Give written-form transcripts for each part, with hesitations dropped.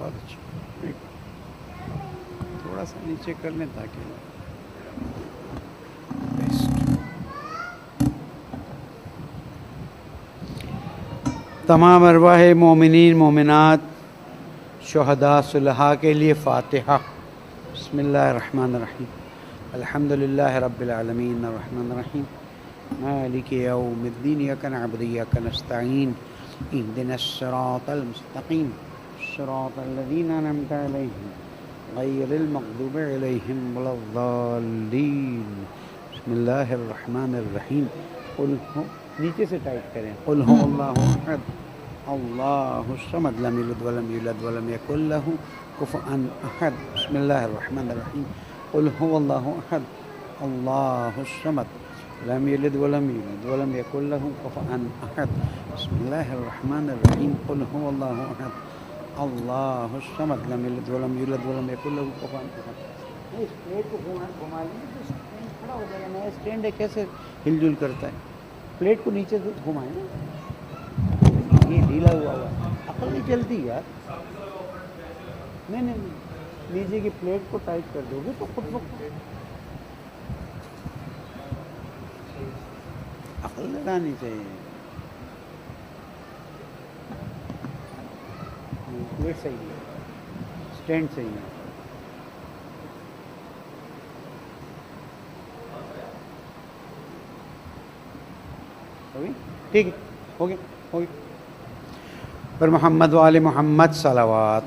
بہت اچھی. تھوڑا سا نیچے کر لیں تاکہ تمام ارواح مومنین مومنات شہداء صلحاء کے لیے فاتحہ. بسم اللہ الرحمن الرحیم. الحمد للہ رب العالمین الرحمن الرحیم مالک یوم الدین ایاک نعبد و ایاک نستعین اہدنا الصراط المستقیم صراط الذین انعمت علیہم غیر المغضوب علیہم ولا الضالین. بسم اللہ الرحمن الرحیم. نیچے سے ٹائپ کریں. قل هو اللہ احد اللہ الصمد لم یلد ولم یولد ولم یکن لہ کفوا احد. بسم اللہ الرحمن الرحیم. قل هو اللہ احد اللہ الصمد لم یلد ولم یولد ولم یکن لہ کفوا احد. بسم اللہ الرحمن الرحیم. قل هو اللہ احد اللہ الصمد لم یلد ولم یولد ولم یکن لہ کفوا احد. اس پلیٹ کو گھما لیں تو اسٹینڈ کھڑا ہو جائے گا. نیا اسٹینڈ ہے کیسے ہل جل کرتا ہے. پلیٹ کو نیچے گھمائیں نا, یہ ڈھیلا ہوا ہوا عقل نہیں چلتی یار. نہیں نیچے کی پلیٹ کو ٹائٹ کر دو گے تو خود بخود عقل لگانی چاہیے. پلیٹ صحیح ہے, اسٹینڈ صحیح ہے. ٹھیک ہے, ہو گیا. پر محمد وآل محمد صلوات.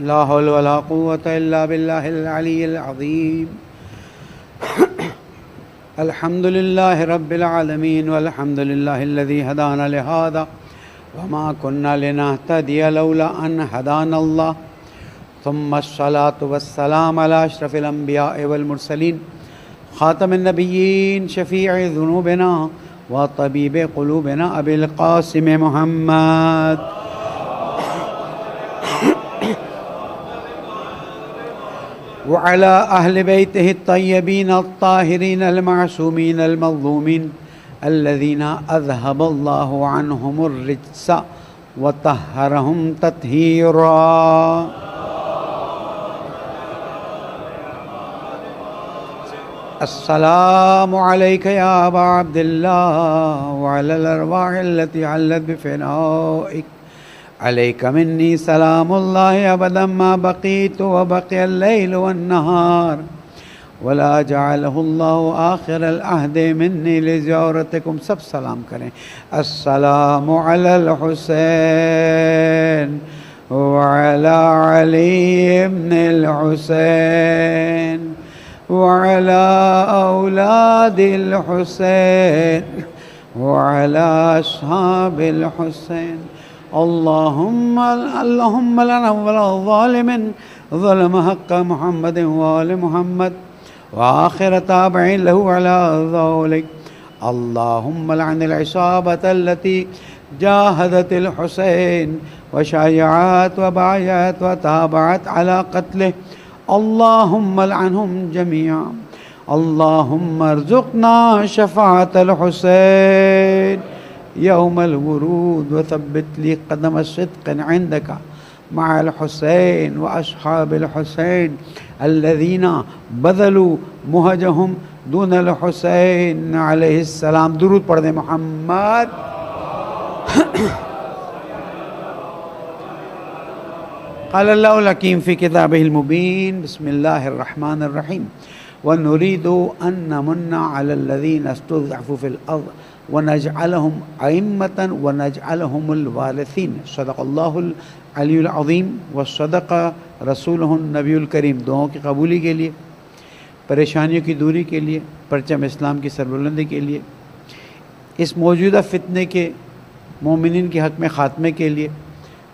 لا حول ولا قوة الا باللہ العلی العظیم. الحمد للہ رب العالمین والحمد للہ الذی ہدانا لہذا وما كنا لنهتدی لولا ان ہدانا اللہ. ثم الصلاة والسلام علی اشرف الانبیاء والمرسلین خاتم النبیین شفیع ذنوبنا وطبیب قلوبنا ابی القاسم محمد وعلى أهل بيته الطيبين الطاهرين المعصومين المظلومين الذين أذهب الله عنهم الرجس وطهرهم تطهيرا. السلام عليك يا أبا عبد الله وعلى الأرواح التي علت بفنائك. عليك مني سلام الله أبدا ما بقيت وبقي الليل والنهار ولا جعله الله آخر العهد مني لزيارتكم. سب سلام کریں. السلام على الحسين وعلى علي بن الحسين وعلى أولاد الحسين وعلى أصحاب الحسين. اللهم لنا ولا ظالم ظلم حق محمد وآل محمد وآخر تابع له على ذلك. اللهم لعن العصابة التي جاهدت الحسين وشايعت وبايعت وتابعت على قتله. اللهم لعنهم جميعا. اللهم ارزقنا شفاعة الحسين يوم الورود وثبت لي قدم صدق عندك مع الحسين وأصحاب الحسين الذين بذلوا مهجهم دون الحسين عليه السلام. درود پڑھ دیں محمد. قال الله الحكيم في كتابه المبين. بسم الله الرحمن الرحيم. ونريد أن نمن على الذين استضعفوا في الأرض ونجعلهم أئمة ونجعلهم الوارثين. صدق اللہ العلی العظیم وصدق رسولہ النبی الکریم. دعاؤں کی قبولی کے لیے, پریشانیوں کی دوری کے لیے, پرچم اسلام کی سربلندی کے لیے, اس موجودہ فتنے کے مومنین کے حق میں خاتمے کے لیے,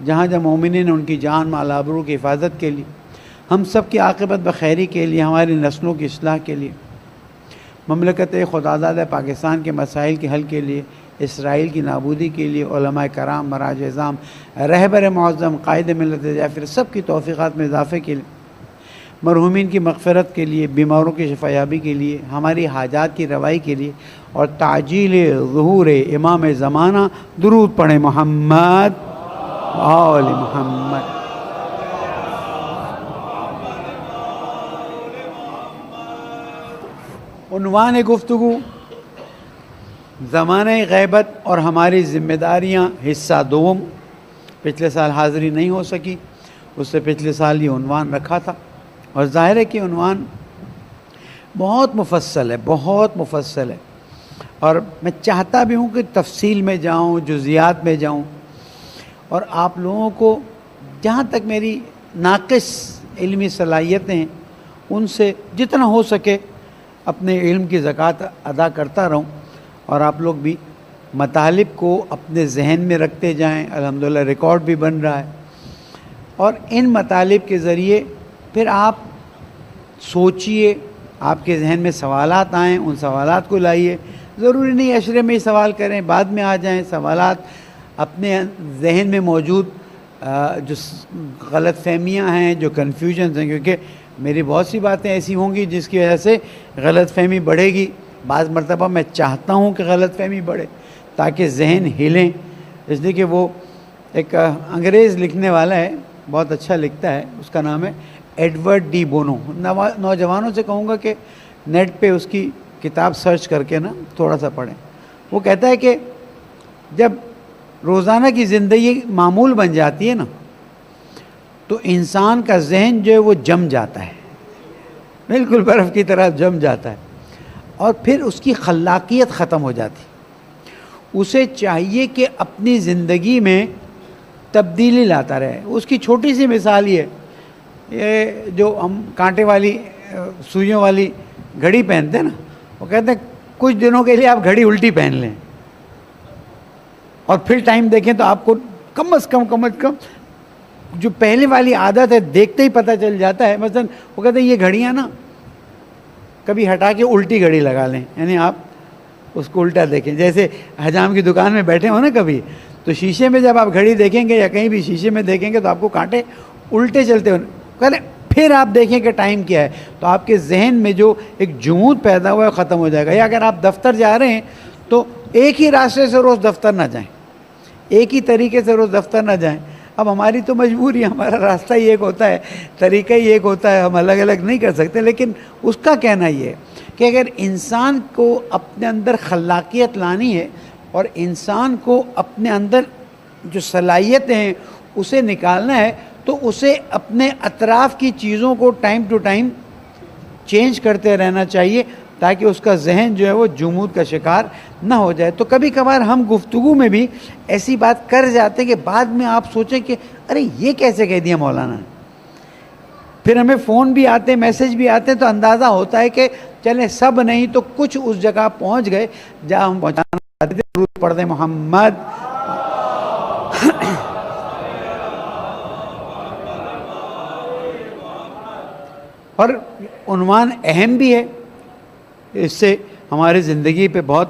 جہاں جہاں مومنین ان کی جان مال آبرو کی حفاظت کے لیے, ہم سب کی عاقبت بخیری کے لیے, ہماری نسلوں کی اصلاح کے لیے, مملکت خدازاد پاکستان کے مسائل کے حل کے لیے اسرائیل کی نابودی کے لیے، علماء کرام، مراج اعظام، رہبر معظم، قائد ملت جعفر، سب کی توفیقات میں اضافے کے لیے، مرحومین کی مغفرت کے لیے، بیماروں کی شفا یابی کے لیے، ہماری حاجات کی روائی کے لیے، اور تعجیل ظہور امام زمانہ، درود پڑھیں محمد آل محمد۔ عنوان گفتگو زمانہ غیبت اور ہماری ذمہ داریاں، حصہ دوم۔ پچھلے سال حاضری نہیں ہو سکی، اس سے پچھلے سال یہ عنوان رکھا تھا، اور ظاہر ہے کہ عنوان بہت مفصل ہے، بہت مفصل ہے، اور میں چاہتا بھی ہوں کہ تفصیل میں جاؤں، جزیات میں جاؤں، اور آپ لوگوں کو جہاں تک میری ناقص علمی صلاحیتیں ہیں ان سے جتنا ہو سکے اپنے علم کی زکوٰۃ ادا کرتا رہوں، اور آپ لوگ بھی مطالب کو اپنے ذہن میں رکھتے جائیں۔ الحمدللہ ریکارڈ بھی بن رہا ہے، اور ان مطالب کے ذریعے پھر آپ سوچئے، آپ کے ذہن میں سوالات آئیں، ان سوالات کو لائیے۔ ضروری نہیں عشرے میں ہی سوال کریں، بعد میں آ جائیں سوالات۔ اپنے ذہن میں موجود جو غلط فہمیاں ہیں، جو کنفیوژنز ہیں، کیونکہ میری بہت سی باتیں ایسی ہوں گی جس کی وجہ سے غلط فہمی بڑھے گی۔ بعض مرتبہ میں چاہتا ہوں کہ غلط فہمی بڑھے تاکہ ذہن ہلیں، اس لیے کہ وہ ایک انگریز لکھنے والا ہے، بہت اچھا لکھتا ہے، اس کا نام ہے ایڈورڈ ڈی بونو۔ نوجوانوں سے کہوں گا کہ نیٹ پہ اس کی کتاب سرچ کر کے نا تھوڑا سا پڑھیں۔ وہ کہتا ہے کہ جب روزانہ کی زندگی معمول بن جاتی ہے نا تو انسان کا ذہن جو ہے وہ جم جاتا ہے، بالکل برف کی طرح جم جاتا ہے، اور پھر اس کی خلاقیت ختم ہو جاتی۔ اسے چاہیے کہ اپنی زندگی میں تبدیلی لاتا رہے۔ اس کی چھوٹی سی مثال یہ جو ہم کانٹے والی سوئیوں والی گھڑی پہنتے ہیں نا، وہ کہتے ہیں کچھ دنوں کے لیے آپ گھڑی الٹی پہن لیں اور پھر ٹائم دیکھیں تو آپ کو کم از کم جو پہلے والی عادت ہے دیکھتے ہی پتہ چل جاتا ہے۔ مثلا وہ کہتے ہیں یہ گھڑیاں نا کبھی ہٹا کے الٹی گھڑی لگا لیں، یعنی آپ اس کو الٹا دیکھیں۔ جیسے حجام کی دکان میں بیٹھے ہو نا کبھی، تو شیشے میں جب آپ گھڑی دیکھیں گے یا کہیں بھی شیشے میں دیکھیں گے تو آپ کو کانٹے الٹے چلتے ہونے، پھر آپ دیکھیں کہ ٹائم کیا ہے، تو آپ کے ذہن میں جو ایک جمود پیدا ہوا ہے ختم ہو جائے گا۔ یا اگر آپ دفتر جا رہے ہیں تو ایک ہی راستے سے روز دفتر نہ جائیں، ایک ہی طریقے سے روز دفتر نہ جائیں۔ اب ہماری تو مجبوری ہے، ہمارا راستہ ہی ایک ہوتا ہے، طریقہ ہی ایک ہوتا ہے، ہم الگ الگ نہیں کر سکتے، لیکن اس کا کہنا یہ ہے کہ اگر انسان کو اپنے اندر خلاقیت لانی ہے اور انسان کو اپنے اندر جو صلاحیتیں ہیں اسے نکالنا ہے، تو اسے اپنے اطراف کی چیزوں کو ٹائم ٹو ٹائم چینج کرتے رہنا چاہیے تاکہ اس کا ذہن جو ہے وہ جمود کا شکار نہ ہو جائے۔ تو کبھی کبھار ہم گفتگو میں بھی ایسی بات کر جاتے ہیں کہ بعد میں آپ سوچیں کہ ارے یہ کیسے کہہ دیا مولانا نے۔ پھر ہمیں فون بھی آتے ہیں، میسج بھی آتے ہیں، تو اندازہ ہوتا ہے کہ چلیں سب نہیں تو کچھ اس جگہ پہنچ گئے جہاں ہم پہنچانا چاہتے تھے۔ درود پڑھ دیں محمد۔ اور عنوان اہم بھی ہے، اس سے ہماری زندگی پہ بہت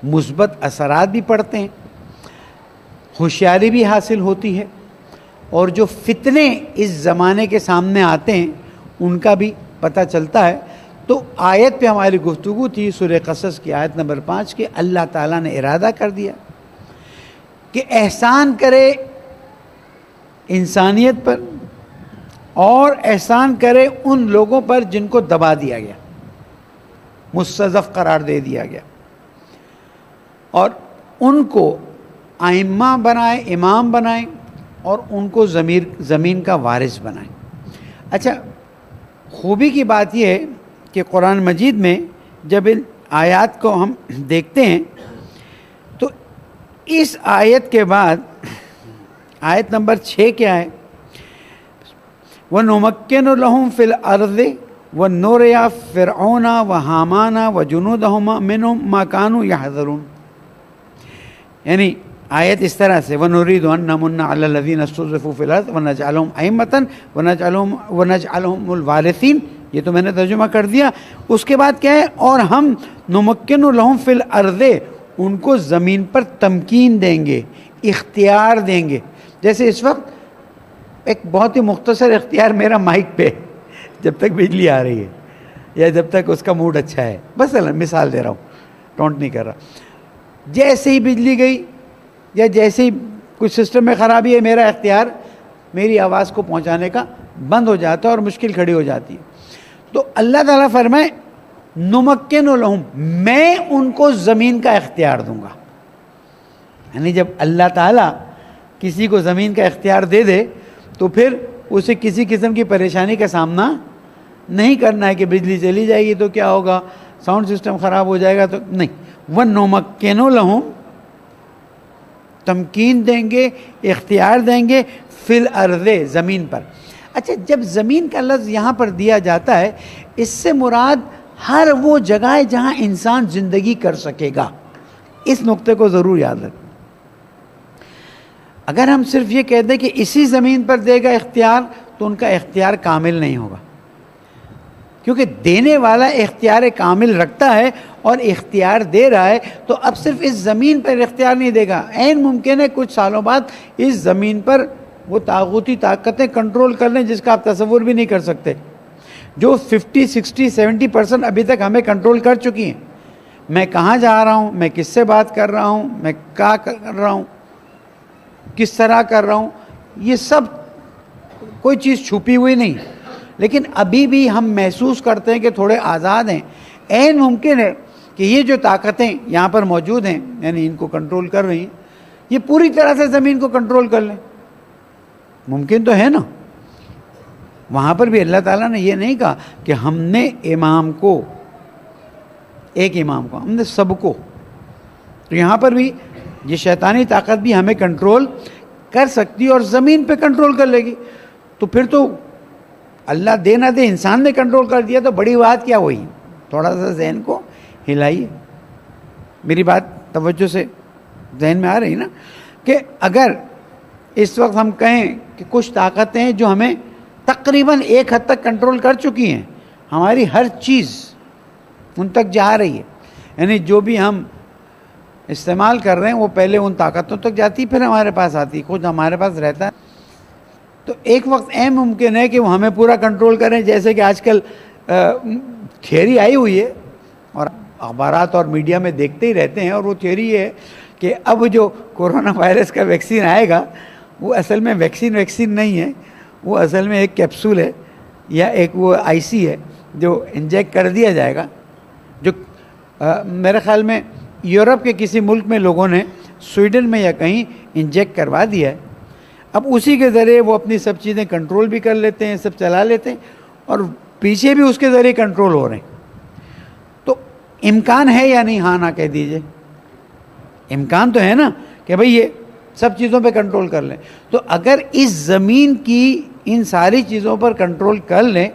مثبت اثرات بھی پڑتے ہیں، ہوشیاری بھی حاصل ہوتی ہے، اور جو فتنے اس زمانے کے سامنے آتے ہیں ان کا بھی پتہ چلتا ہے۔ تو آیت پہ ہماری گفتگو تھی، سورہ قصص کی آیت نمبر 5 کہ اللہ تعالیٰ نے ارادہ کر دیا کہ احسان کرے انسانیت پر اور احسان کرے ان لوگوں پر جن کو دبا دیا گیا، مستضعف قرار دے دیا گیا، اور ان کو ائمہ بنائے، امام بنائیں، اور ان کو زمین کا وارث بنائیں۔ اچھا، خوبی کی بات یہ ہے کہ قرآن مجید میں جب ان آیات کو ہم دیکھتے ہیں تو اس آیت کے بعد آیت نمبر 6 کیا ہے؟ وَنُمَكِّنُ لَهُمْ فِي الْأَرْضِ وَنُرِيَ فِرْعَوْنَ وَهَامَانَ وَجُنُودَهُمَا مِنْهُمْ مَا كَانُوا يَحْذَرُونَ، یعنی آیت اس طرح سے وَنُرِيدُ أَن نَّمُنَّ عَلَى الَّذِينَ اسْتُضْعِفُوا فِي الْأَرْضِ وَنَجْعَلَهُمْ أَئِمَّةً وَنَجْعَلَهُمُ الْوَارِثِينَ، یہ تو میں نے ترجمہ کر دیا۔ اس کے بعد کیا ہے؟ اور ہم نُمَكِّنُ لَهُمْ فِي الْأَرْضِ، ان کو زمین پر تمکین دیں گے، اختیار دیں گے. جیسے اس وقت ایک بہت ہی مختصر اختیار میرا مائک پہ جب تک بجلی آ رہی ہے یا جب تک اس کا موڈ اچھا ہے، بس مثال دے رہا ہوں، ٹونٹ نہیں کر رہا. جیسے ہی بجلی گئی یا جیسے ہی کچھ سسٹم میں خرابی ہے، میرا اختیار میری آواز کو پہنچانے کا بند ہو جاتا ہے اور مشکل کھڑی ہو جاتی ہے. تو اللہ تعالیٰ فرمائے نمکن لہم، میں ان کو زمین کا اختیار دوں گا. یعنی جب اللہ تعالیٰ کسی کو زمین کا اختیار دے دے تو پھر اسے کسی قسم کی پریشانی کا سامنا نہیں کرنا ہے کہ بجلی چلی جائے گی تو کیا ہوگا، ساؤنڈ سسٹم خراب ہو جائے گا تو نہیں. وَنُمَكِّنُ لَهُمْ، تمکین دیں گے، اختیار دیں گے، فی الارض، زمین پر. اچھا، جب زمین کا لفظ یہاں پر دیا جاتا ہے، اس سے مراد ہر وہ جگہ ہے جہاں انسان زندگی کر سکے گا. اس نقطے کو ضرور یاد رکھیں. اگر ہم صرف یہ کہہ دیں کہ اسی زمین پر دے گا اختیار تو ان کا اختیار کامل نہیں ہوگا، کیونکہ دینے والا اختیار کامل رکھتا ہے اور اختیار دے رہا ہے. تو اب صرف اس زمین پر اختیار نہیں دے گا، عین ممکن ہے کچھ سالوں بعد اس زمین پر وہ طاغوتی طاقتیں کنٹرول کر لیں جس کا آپ تصور بھی نہیں کر سکتے، جو 50, 60, 70% ابھی تک ہمیں کنٹرول کر چکی ہیں. میں کہاں جا رہا ہوں، میں کس سے بات کر رہا ہوں، میں کیا کر رہا ہوں، کس طرح کر رہا ہوں، یہ سب کوئی چیز چھپی ہوئی نہیں. لیکن ابھی بھی ہم محسوس کرتے ہیں کہ تھوڑے آزاد ہیں. عین ممکن ہے کہ یہ جو طاقتیں یہاں پر موجود ہیں، یعنی ان کو کنٹرول کر رہی ہیں، یہ پوری طرح سے زمین کو کنٹرول کر لیں. ممکن تو ہے نا. وہاں پر بھی اللہ تعالیٰ نے یہ نہیں کہا کہ ہم نے امام کو، ایک امام کو، ہم نے سب کو. تو یہاں پر بھی یہ شیطانی طاقت بھی ہمیں کنٹرول کر سکتی اور زمین پہ کنٹرول کر لے گی. تو پھر تو اللہ دے نہ دے، انسان نے کنٹرول کر دیا تو بڑی بات کیا ہوئی. تھوڑا سا ذہن کو ہلائیے. میری بات توجہ سے ذہن میں آ رہی نا کہ اگر اس وقت ہم کہیں کہ کچھ طاقتیں ہیں جو ہمیں تقریباً ایک حد تک کنٹرول کر چکی ہیں، ہماری ہر چیز ان تک جا رہی ہے، یعنی جو بھی ہم استعمال کر رہے ہیں وہ پہلے ان طاقتوں تک جاتی پھر ہمارے پاس آتی، خود ہمارے پاس رہتا ہے. تو ایک وقت ممکن ہے کہ وہ ہمیں پورا کنٹرول کریں، جیسے کہ آج کل تھیوری آئی ہوئی ہے اور اخبارات اور میڈیا میں دیکھتے ہی رہتے ہیں، اور وہ تھیوری یہ ہے کہ اب جو کورونا وائرس کا ویکسین آئے گا وہ اصل میں ویکسین نہیں ہے، وہ اصل میں ایک کیپسول ہے یا ایک وہ آئی سی ہے جو انجیکٹ کر دیا جائے گا، جو میرے خیال میں یورپ کے کسی ملک میں لوگوں نے سویڈن میں یا کہیں انجیکٹ کروا دیا ہے. اب اسی کے ذریعے وہ اپنی سب چیزیں کنٹرول بھی کر لیتے ہیں، سب چلا لیتے ہیں، اور پیچھے بھی اس کے ذریعے کنٹرول ہو رہے ہیں. تو امکان ہے یا نہیں؟ ہاں نہ کہہ دیجئے. امکان تو ہے نا کہ بھئی یہ سب چیزوں پہ کنٹرول کر لیں. تو اگر اس زمین کی ان ساری چیزوں پر کنٹرول کر لیں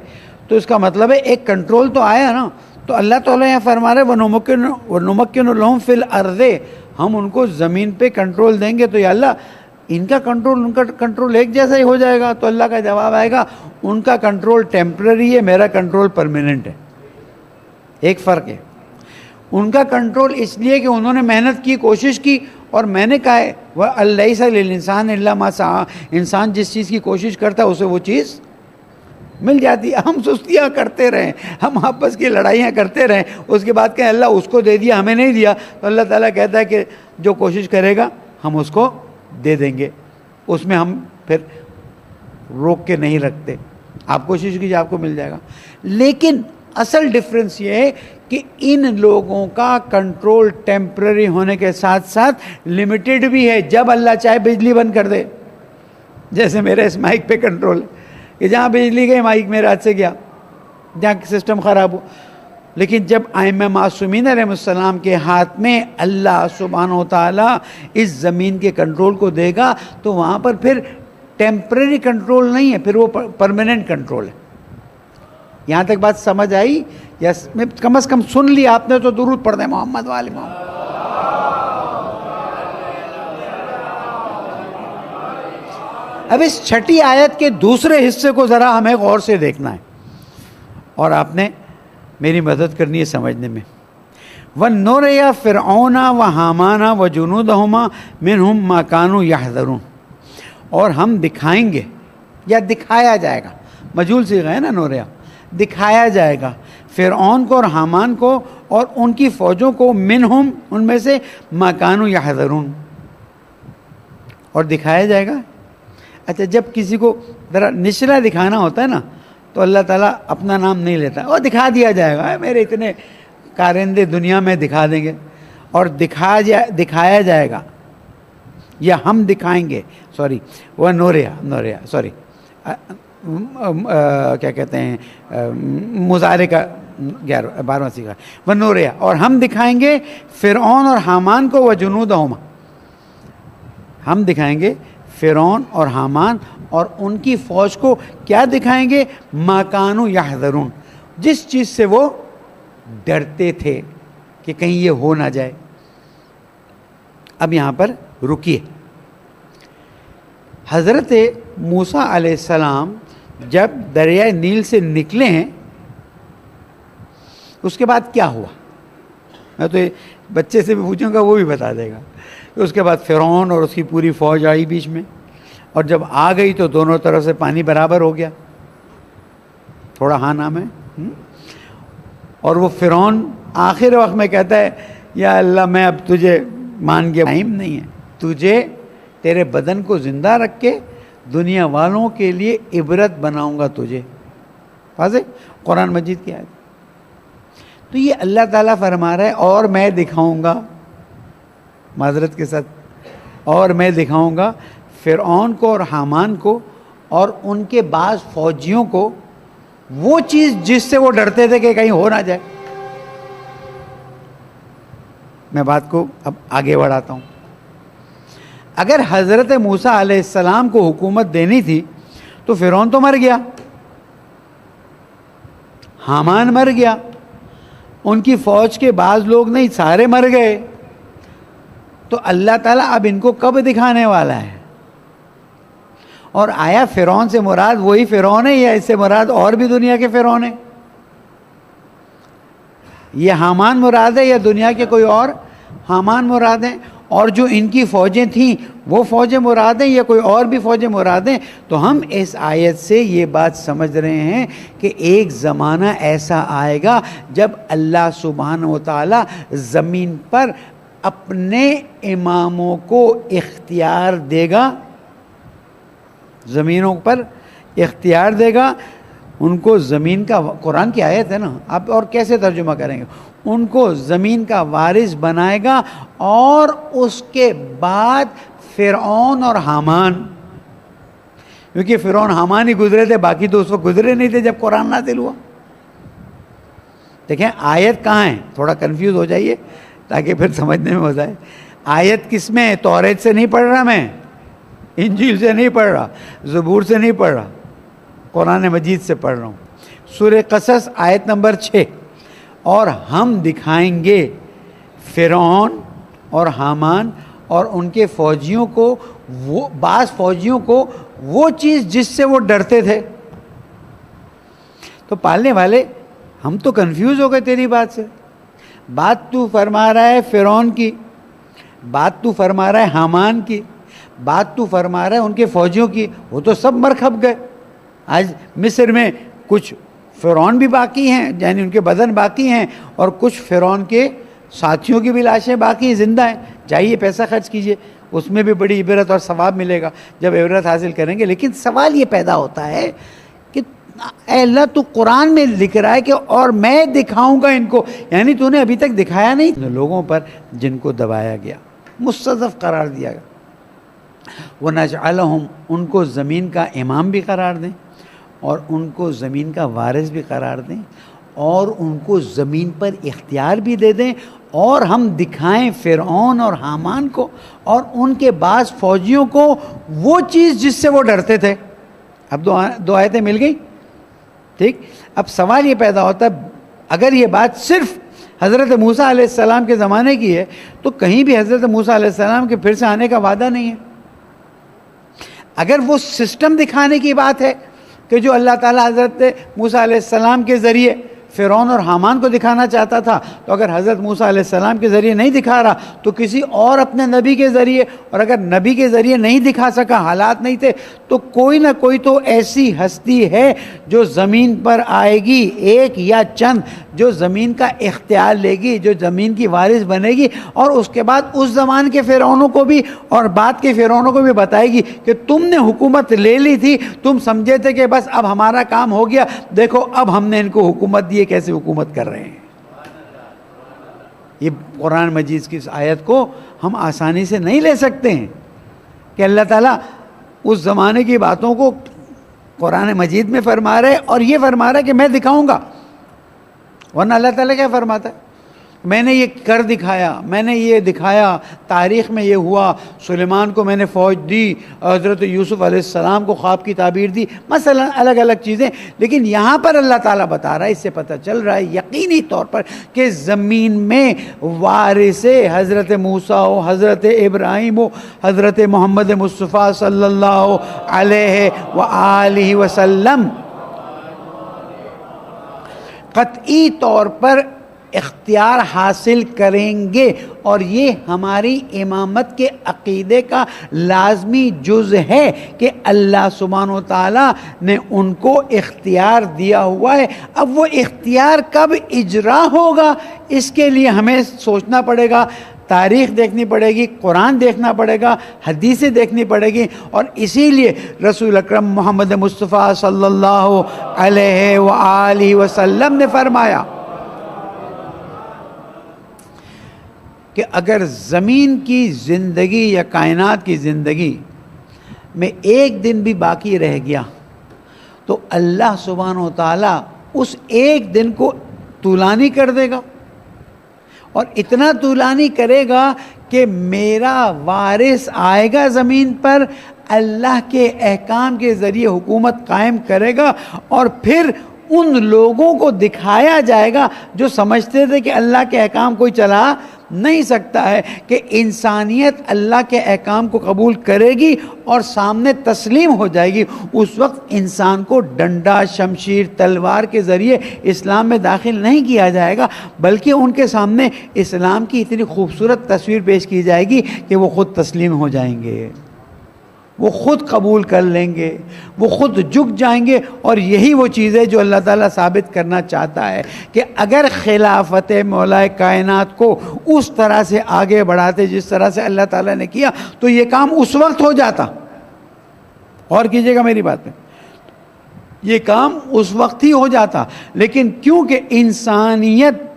تو اس کا مطلب ہے ایک کنٹرول تو آیا نا. تو اللہ تعالیٰ یہاں فرما رہے وَنُمَكِّنُ لَهُمْ فِي الْأَرْضِ، ہم ان کو زمین پہ کنٹرول دیں گے. تو یا اللہ ان کا کنٹرول ایک جیسا ہی ہو جائے گا؟ تو اللہ کا جواب آئے گا ان کا کنٹرول ٹیمپرری ہے، میرا کنٹرول پرماننٹ ہے. ایک فرق ہے. ان کا کنٹرول اس لیے کہ انہوں نے محنت کی، کوشش کی، اور میں نے کہا ہے وَلَيْسَ لِلْإِنسَانِ إِلَّا مَا سَعَىٰ، انسان جس چیز کی کوشش کرتا ہے اسے وہ چیز مل جاتی ہے. ہم سستیاں کرتے رہیں، ہم آپس کی لڑائیاں کرتے رہیں، اس کے بعد کہیں اللہ اس کو دے دیا ہمیں نہیں دیا، تو اللہ تعالیٰ کہتا ہے کہ جو کوشش کرے گا ہم اس کو دے دیں گے. اس میں ہم پھر روک کے نہیں رکھتے، آپ کوشش کیجیے آپ کو مل جائے گا. لیکن اصل ڈفرینس یہ ہے کہ ان لوگوں کا کنٹرول ٹیمپرری ہونے کے ساتھ ساتھ لمیٹڈ بھی ہے. جب اللہ چاہے بجلی بند کر دے، جیسے میرے اس مائک پہ کنٹرول ہے کہ جہاں بجلی گئی مائک میرے ہاتھ سے گیا، جہاں سسٹم خراب ہو. لیکن جب ائمہ معصومین علیہ السلام کے ہاتھ میں اللہ سبحانہ و تعالیٰ اس زمین کے کنٹرول کو دے گا تو وہاں پر پھر ٹیمپرری کنٹرول نہیں ہے، پھر وہ پرماننٹ کنٹرول ہے. یہاں تک بات سمجھ آئی؟ یا کم از کم سن لی آپ نے تو درود پڑھ دیں محمد وآل محمد. اب اس چھٹی آیت کے دوسرے حصے کو ذرا ہمیں غور سے دیکھنا ہے اور آپ نے میری مدد کرنی ہے سمجھنے میں. وَنُرِيَ فِرْعَوْنَ وَحَامَانَ وَجُنُودَهُمَا مِنْهُمْ مَا كَانُوا يَحْذَرُونَ، اور ہم دکھائیں گے یا دکھایا جائے گا، مجہول صیغہ ہے نا نوریا، دکھایا جائے گا فرعون کو اور حامان کو اور ان کی فوجوں کو، منہم ان میں سے، ما کانوا یحذرون، اور دکھایا جائے گا۔ اچھا جب کسی کو ذرا نچلا دکھانا ہوتا ہے نا تو اللہ تعالیٰ اپنا نام نہیں لیتا، اور دکھا دیا جائے گا، میرے اتنے کارندے دنیا میں دکھا دیں گے، اور دکھایا جائے گا، یا ہم دکھائیں گے، سوری وہ نوریا سوری کیا کہتے ہیں مضارع کا 12واں صیغہ، وہ نوریا، اور ہم دکھائیں گے فرعون اور حامان کو، وجنودہما، ہم دکھائیں گے فرعون اور حامان اور ان کی فوج کو، کیا دکھائیں گے؟ ما کانوا یحذرون، جس چیز سے وہ ڈرتے تھے کہ کہیں یہ ہو نہ جائے۔ اب یہاں پر رکیے، حضرت موسیٰ علیہ السلام جب دریائے نیل سے نکلے ہیں اس کے بعد کیا ہوا؟ میں تو بچے سے بھی پوچھوں گا وہ بھی بتا دے گا۔ اس کے بعد فرعون اور اس کی پوری فوج آئی بیچ میں، اور جب آ گئی تو دونوں طرف سے پانی برابر ہو گیا، تھوڑا ہاں نام ہے، اور وہ فرعون آخر وقت میں کہتا ہے یا اللہ میں اب تجھے مان گیا، ٹائم نہیں ہے، تجھے تیرے بدن کو زندہ رکھ کے دنیا والوں کے لیے عبرت بناؤں گا تجھے۔ واضح قرآن مجید کی آیت۔ تو یہ اللہ تعالیٰ فرما رہا ہے اور میں دکھاؤں گا، معذرت کے ساتھ، اور میں دکھاؤں گا فرعون کو اور حامان کو اور ان کے بعض فوجیوں کو وہ چیز جس سے وہ ڈرتے تھے کہ کہیں ہو نہ جائے۔ میں بات کو اب آگے بڑھاتا ہوں۔ اگر حضرت موسیٰ علیہ السلام کو حکومت دینی تھی تو فرعون تو مر گیا، حامان مر گیا، ان کی فوج کے بعض لوگ نہیں سارے مر گئے، تو اللہ تعالیٰ اب ان کو کب دکھانے والا ہے؟ اور آیا فرعون سے مراد وہی فرعون ہے یا اس سے مراد اور بھی دنیا کے فرعون ہیں؟ یہ حامان مراد ہے یا دنیا کے کوئی اور حامان مراد ہیں؟ اور جو ان کی فوجیں تھیں وہ فوجیں مراد ہیں یا کوئی اور بھی فوجیں مراد ہیں؟ تو ہم اس آیت سے یہ بات سمجھ رہے ہیں کہ ایک زمانہ ایسا آئے گا جب اللہ سبحانہ و تعالی زمین پر اپنے اماموں کو اختیار دے گا، زمینوں پر اختیار دے گا ان کو، زمین کا، قرآن کی آیت ہے نا، آپ اور کیسے ترجمہ کریں گے؟ ان کو زمین کا وارث بنائے گا، اور اس کے بعد فرعون اور حامان، کیونکہ فرعون حامان ہی گزرے تھے، باقی تو اس وقت گزرے نہیں تھے جب قرآن نازل ہوا۔ دیکھیں آیت کہاں ہے، تھوڑا کنفیوز ہو جائیے تاکہ پھر سمجھنے میں مزہ آئے۔ آیت کس میں ہے؟ توریت سے نہیں پڑھ رہا میں، انجیل سے نہیں پڑھ رہا، زبور سے نہیں پڑھ رہا، قرآن مجید سے پڑھ رہا ہوں۔ سورہ قصص آیت نمبر 6، اور ہم دکھائیں گے فرعون اور حامان اور ان کے فوجیوں کو، وہ بعض فوجیوں کو، وہ چیز جس سے وہ ڈرتے تھے۔ تو پالنے والے ہم تو کنفیوز ہو گئے تیری بات سے، بات تو فرما رہا ہے فرعون کی، بات تو فرما رہا ہے حامان کی، بات تو فرما رہا ہے ان کے فوجیوں کی، وہ تو سب مر کھپ گئے۔ آج مصر میں کچھ فرعون بھی باقی ہیں، یعنی ان کے بدن باقی ہیں، اور کچھ فرعون کے ساتھیوں کی بھی لاشیں باقی ہیں، زندہ ہیں۔ جائیے پیسہ خرچ کیجئے، اس میں بھی بڑی عبرت اور ثواب ملے گا جب عبرت حاصل کریں گے۔ لیکن سوال یہ پیدا ہوتا ہے کہ اے اللہ تو قرآن میں لکھ رہا ہے کہ اور میں دکھاؤں گا ان کو، یعنی تو نے ابھی تک دکھایا نہیں لوگوں پر جن کو دبایا گیا، مستضعف قرار دیا گیا۔ وَنَجْعَلَهُمْ، ان کو زمین کا امام بھی قرار دیں، اور ان کو زمین کا وارث بھی قرار دیں، اور ان کو زمین پر اختیار بھی دے دیں، اور ہم دکھائیں فرعون اور حامان کو اور ان کے بعض فوجیوں کو وہ چیز جس سے وہ ڈرتے تھے۔ اب دو آیتیں مل گئی، ٹھیک۔ اب سوال یہ پیدا ہوتا ہے اگر یہ بات صرف حضرت موسیٰ علیہ السلام کے زمانے کی ہے تو کہیں بھی حضرت موسیٰ علیہ السلام کے پھر سے آنے کا وعدہ نہیں ہے۔ اگر وہ سسٹم دکھانے کی بات ہے کہ جو اللہ تعالیٰ حضرت موسیٰ علیہ السلام کے ذریعے فرعون اور حامان کو دکھانا چاہتا تھا، تو اگر حضرت موسیٰ علیہ السلام کے ذریعے نہیں دکھا رہا تو کسی اور اپنے نبی کے ذریعے، اور اگر نبی کے ذریعے نہیں دکھا سکا، حالات نہیں تھے، تو کوئی نہ کوئی تو ایسی ہستی ہے جو زمین پر آئے گی، ایک یا چند، جو زمین کا اختیار لے گی، جو زمین کی وارث بنے گی، اور اس کے بعد اس زمان کے فرعونوں کو بھی اور بعد کے فرعونوں کو بھی بتائے گی کہ تم نے حکومت لے لی تھی، تم سمجھے تھے کہ بس اب ہمارا کام ہو گیا، دیکھو اب ہم نے ان کو حکومت دی ہے، کیسے حکومت کر رہے ہیں۔ یہ قرآن مجید کی اس آیت کو ہم آسانی سے نہیں لے سکتے ہیں کہ اللہ تعالیٰ اس زمانے کی باتوں کو قرآن مجید میں فرما رہے، اور یہ فرما رہا ہے کہ میں دکھاؤں گا، ورنہ اللہ تعالیٰ کیا فرماتا ہے؟ میں نے یہ کر دکھایا، میں نے یہ دکھایا، تاریخ میں یہ ہوا، سلیمان کو میں نے فوج دی، حضرت یوسف علیہ السلام کو خواب کی تعبیر دی، مثلا الگ الگ چیزیں۔ لیکن یہاں پر اللہ تعالیٰ بتا رہا ہے، اس سے پتہ چل رہا ہے یقینی طور پر کہ زمین میں وارث حضرت موسیٰ ہو، حضرت ابراہیم ہو، حضرت محمد مصطفیٰ صلی اللہ علیہ وآلہ وسلم قطعی طور پر اختیار حاصل کریں گے، اور یہ ہماری امامت کے عقیدے کا لازمی جز ہے کہ اللہ سبحانہ و تعالیٰ نے ان کو اختیار دیا ہوا ہے۔ اب وہ اختیار کب اجرا ہوگا، اس کے لیے ہمیں سوچنا پڑے گا، تاریخ دیکھنی پڑے گی، قرآن دیکھنا پڑے گا، حدیثیں دیکھنی پڑے گی، اور اسی لیے رسول اکرم محمد مصطفیٰ صلی اللہ علیہ وآلہ وسلم نے فرمایا کہ اگر زمین کی زندگی یا کائنات کی زندگی میں ایک دن بھی باقی رہ گیا تو اللہ سبحانہ و تعالیٰ اس ایک دن کو طولانی کر دے گا، اور اتنا طولانی کرے گا کہ میرا وارث آئے گا زمین پر، اللہ کے احکام کے ذریعے حکومت قائم کرے گا، اور پھر ان لوگوں کو دکھایا جائے گا جو سمجھتے تھے کہ اللہ کے احکام کوئی چلا نہیں سکتا ہے، کہ انسانیت اللہ کے احکام کو قبول کرے گی اور سامنے تسلیم ہو جائے گی۔ اس وقت انسان کو ڈنڈا، شمشیر، تلوار کے ذریعے اسلام میں داخل نہیں کیا جائے گا، بلکہ ان کے سامنے اسلام کی اتنی خوبصورت تصویر پیش کی جائے گی کہ وہ خود تسلیم ہو جائیں گے، وہ خود قبول کر لیں گے، وہ خود جھک جائیں گے۔ اور یہی وہ چیز ہے جو اللہ تعالیٰ ثابت کرنا چاہتا ہے کہ اگر خلافت مولا کائنات کو اس طرح سے آگے بڑھاتے جس طرح سے اللہ تعالیٰ نے کیا تو یہ کام اس وقت ہو جاتا۔ اور کیجئے گا میری بات میں، یہ کام اس وقت ہی ہو جاتا، لیکن کیونکہ انسانیت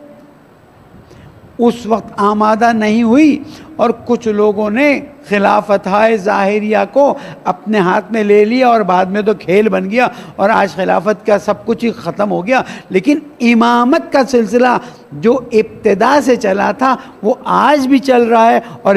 اس وقت آمادہ نہیں ہوئی اور کچھ لوگوں نے خلافت ظاہریہ کو اپنے ہاتھ میں لے لیا، اور بعد میں تو کھیل بن گیا، اور آج خلافت کا سب کچھ ہی ختم ہو گیا، لیکن امامت کا سلسلہ جو ابتدا سے چلا تھا وہ آج بھی چل رہا ہے، اور